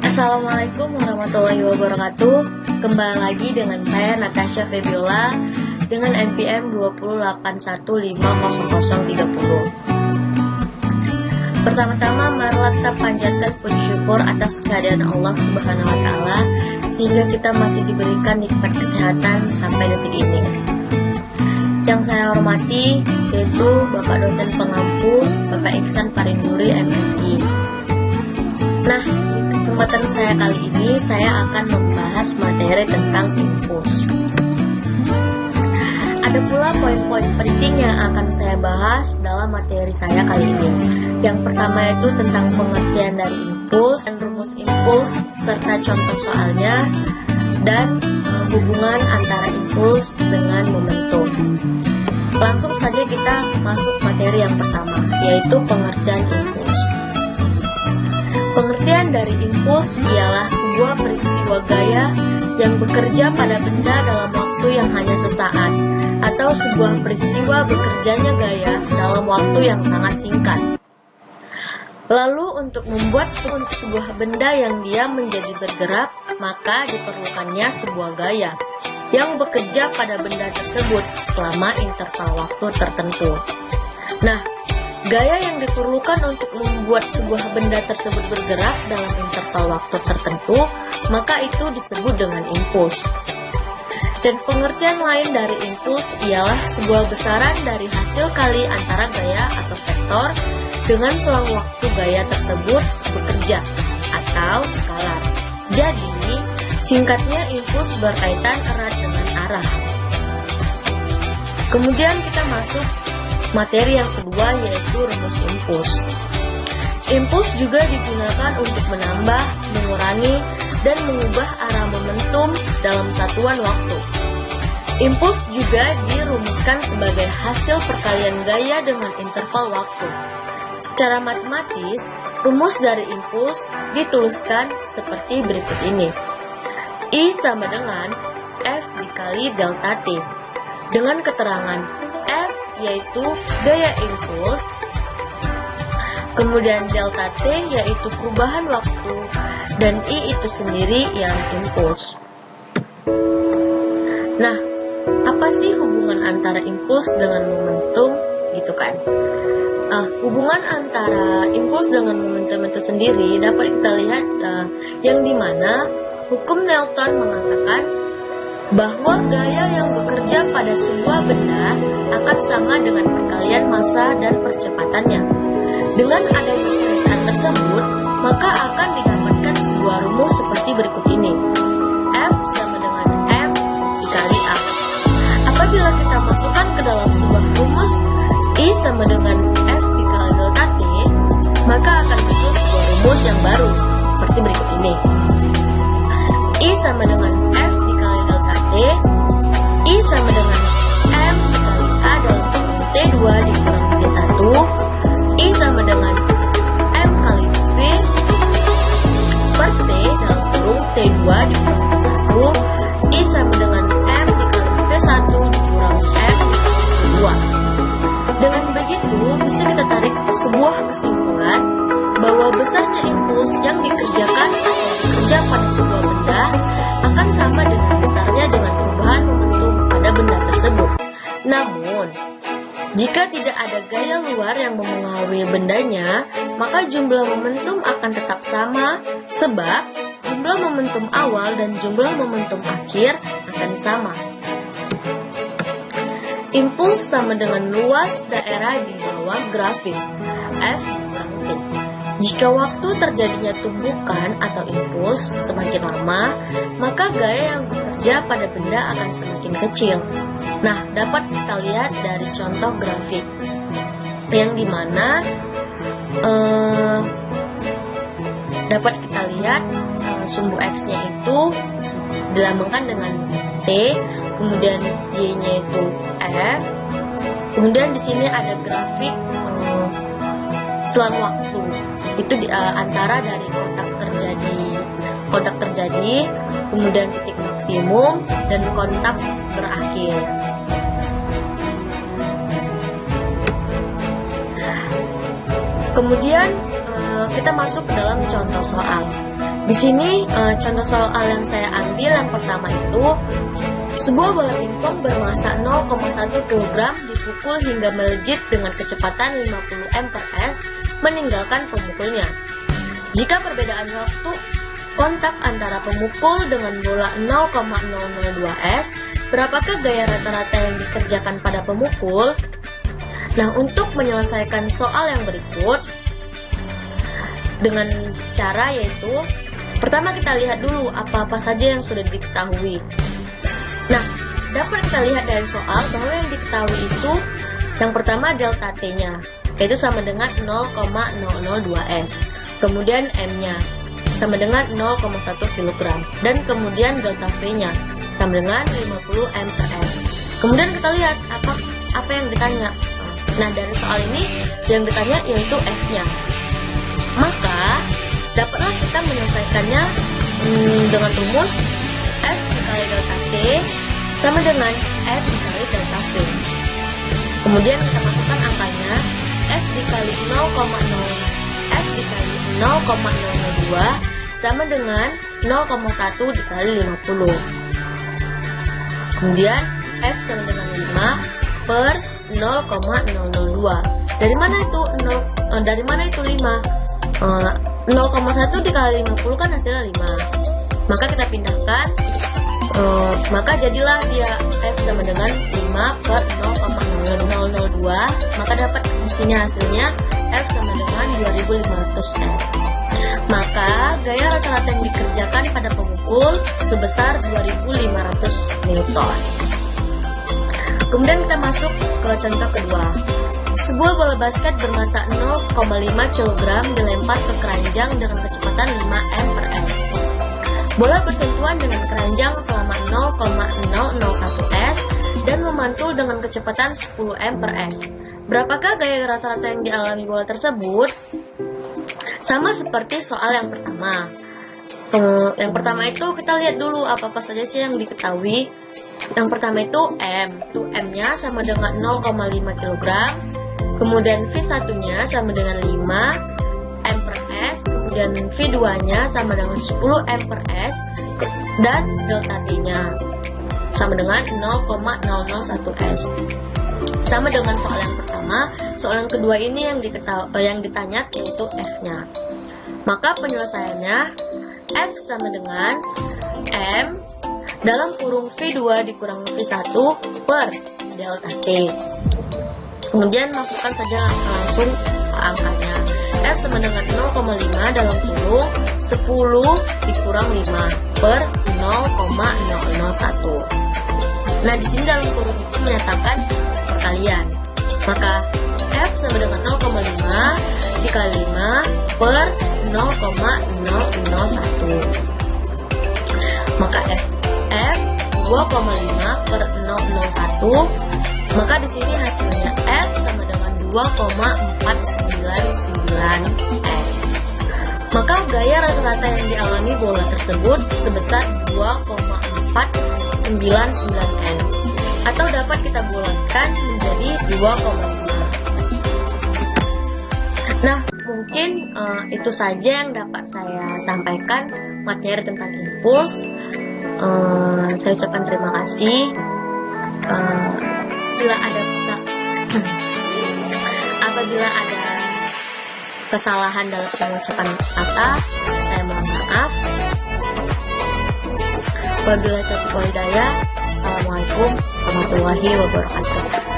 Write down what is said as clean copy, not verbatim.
Assalamualaikum warahmatullahi wabarakatuh. Kembali lagi dengan saya Natasha Febiola dengan NPM 208150030. Pertama-tama marilah kita panjatkan puji syukur atas kehadiran Allah Subhanahu wa taala sehingga kita masih diberikan nikmat kesehatan sampai detik ini. Yang saya hormati yaitu Bapak dosen pengampu Bapak Iksan Parinduri MSI. Nah, di kesempatan saya kali ini saya akan membahas materi tentang impuls. Ada pula poin-poin penting yang akan saya bahas dalam materi saya kali ini. Yang pertama itu tentang pengertian dari impuls dan rumus impuls serta contoh soalnya dan hubungan antara impuls dengan momentum. Langsung saja kita masuk materi yang pertama, yaitu pengertian impuls. Pengertian dari impuls ialah sebuah peristiwa gaya yang bekerja pada benda dalam waktu yang hanya sesaat, atau sebuah peristiwa bekerjanya gaya dalam waktu yang sangat singkat. Lalu untuk membuat sebuah benda yang diam menjadi bergerak, maka diperlukannya sebuah gaya yang bekerja pada benda tersebut selama interval waktu tertentu. Nah, gaya yang diperlukan untuk membuat sebuah benda tersebut bergerak dalam interval waktu tertentu, maka itu disebut dengan impuls. Dan pengertian lain dari impuls ialah sebuah besaran dari hasil kali antara gaya atau vektor dengan selang waktu gaya tersebut bekerja atau skalar. Jadi, singkatnya impuls berkaitan erat dengan arah. Kemudian kita masuk materi yang kedua, yaitu rumus impuls. Impuls juga digunakan untuk menambah, mengurangi, dan mengubah arah momentum dalam satuan waktu. Impuls juga dirumuskan sebagai hasil perkalian gaya dengan interval waktu. Secara matematis, rumus dari impuls dituliskan seperti berikut ini. I sama dengan F dikali delta T. Dengan keterangan F yaitu gaya impuls, kemudian delta T yaitu perubahan waktu, dan I itu sendiri yang impuls. Nah, apa sih hubungan antara impuls dengan momentum, gitu kan? Hubungan antara impuls dengan momentum itu sendiri dapat kita lihat yang dimana hukum Newton mengatakan bahwa gaya yang bekerja pada sebuah benda akan sama dengan perkalian massa dan percepatannya. Dengan adanya perintah tersebut, maka akan didapatkan sebuah rumus seperti berikut ini. F sama dengan M dikali A. Apabila kita masukkan ke dalam sebuah rumus, I sama dengan F dikali delta T, maka akan muncul sebuah rumus yang baru, seperti berikut ini. I sama dengan F dikali delta T, I sama dengan M dikali A dalam kurung T2 dikurang T1, I sama dengan M kali V per T dalam kurung T2 dikurang T1, I sama dengan M dikali V1 dikurang M T2. Dengan begitu, bisa kita tarik sebuah kesimpulan bahwa besarnya impuls yang dikerjakan atau bekerja pada sebuah benda akan sama dengan besarnya dengan perubahan momentum pada benda tersebut. Namun, jika tidak ada gaya luar yang mempengaruhi bendanya, maka jumlah momentum akan tetap sama sebab jumlah momentum awal dan jumlah momentum akhir akan sama. Impuls sama dengan luas daerah di bawah grafik F kurang T. Jika waktu terjadinya tumbukan atau impuls semakin lama, maka gaya yang bekerja pada benda akan semakin kecil. Nah, dapat kita lihat dari contoh grafik yang dimana dapat kita lihat sumbu X-nya itu dilambangkan dengan T, kemudian Y-nya itu F. Kemudian di sini ada grafik selang waktu. Itu antara dari kontak terjadi, kemudian titik maksimum dan kontak berakhir. Kemudian kita masuk ke dalam contoh soal. Di sini contoh soal yang saya ambil yang pertama itu, sebuah bola pingpong bermassa 0,1 kg dipukul hingga melejit dengan kecepatan 50 m/s meninggalkan pemukulnya. Jika perbedaan waktu kontak antara pemukul dengan bola 0,002 s, berapakah gaya rata-rata yang dikerjakan pada pemukul? Nah, untuk menyelesaikan soal yang berikut dengan cara yaitu, pertama kita lihat dulu apa-apa saja yang sudah diketahui. Nah, dapat kita lihat dari soal bahwa yang diketahui itu yang pertama delta T-nya, yaitu sama dengan 0,002 s. Kemudian M-nya sama dengan 0,1 kg. Dan kemudian delta V-nya sama dengan 50 m/s. Kemudian kita lihat apa yang ditanya. Nah, dari soal ini yang ditanya yaitu F-nya. Maka dapatlah kita menyelesaikannya dengan rumus F dikali delta T sama dengan F dikali delta V. Kemudian kita masukkan angkanya, F dikali 0,002 sama dengan 0,1 dikali 50. Kemudian F sama dengan 5 per 0,002. Dari mana itu 5? 0,1 dikali 50 kan hasilnya 5. Maka kita pindahkan, maka jadilah dia F sama dengan 5 per 0,002. Maka dapat di sini hasilnya F sama dengan 2500 F. Maka gaya rata-rata yang dikerjakan pada pemukul sebesar 2500 Newton. Kemudian kita masuk ke contoh kedua. Sebuah bola basket bermassa 0,5 kg dilempar ke keranjang dengan kecepatan 5 m/s. Bola bersentuhan dengan keranjang selama 0,001 s dan memantul dengan kecepatan 10 m/s. Berapakah gaya rata-rata yang dialami bola tersebut? Sama seperti soal yang pertama. Yang pertama itu kita lihat dulu apa-apa saja sih yang diketahui. Yang pertama itu M-nya sama dengan 0,5 kg. Kemudian V1-nya sama dengan 5 m/s. Kemudian V2-nya sama dengan 10 m/s. Dan delta T-nya sama dengan 0,001 s. Sama dengan soal yang pertama, soal yang kedua ini yang ditanya yaitu F-nya. Maka penyelesaiannya F sama dengan M dalam kurung V2 dikurang V1 per delta T. Kemudian masukkan saja langsung angkanya. F sama dengan 0,5 dalam kurung 10 dikurang 5 per 0,001. Nah, di sini dalam kurung itu menyatakan perkalian. Maka F sama dengan 0,5 dikali 5 per 0,001. Maka F 2,5 per 0,01. Maka di sini hasilnya F sama dengan 2,499 F. Maka gaya rata-rata yang dialami bola tersebut sebesar 2,499 N, atau dapat kita bulatkan menjadi 2,5. Nah, mungkin itu saja yang dapat saya sampaikan materi tentang impuls. Saya ucapkan terima kasih. Apabila ada kesalahan dalam pengucapan kata, saya mohon maaf. Wabillahi taufiq wal hidayah. Assalamualaikum warahmatullahi wabarakatuh.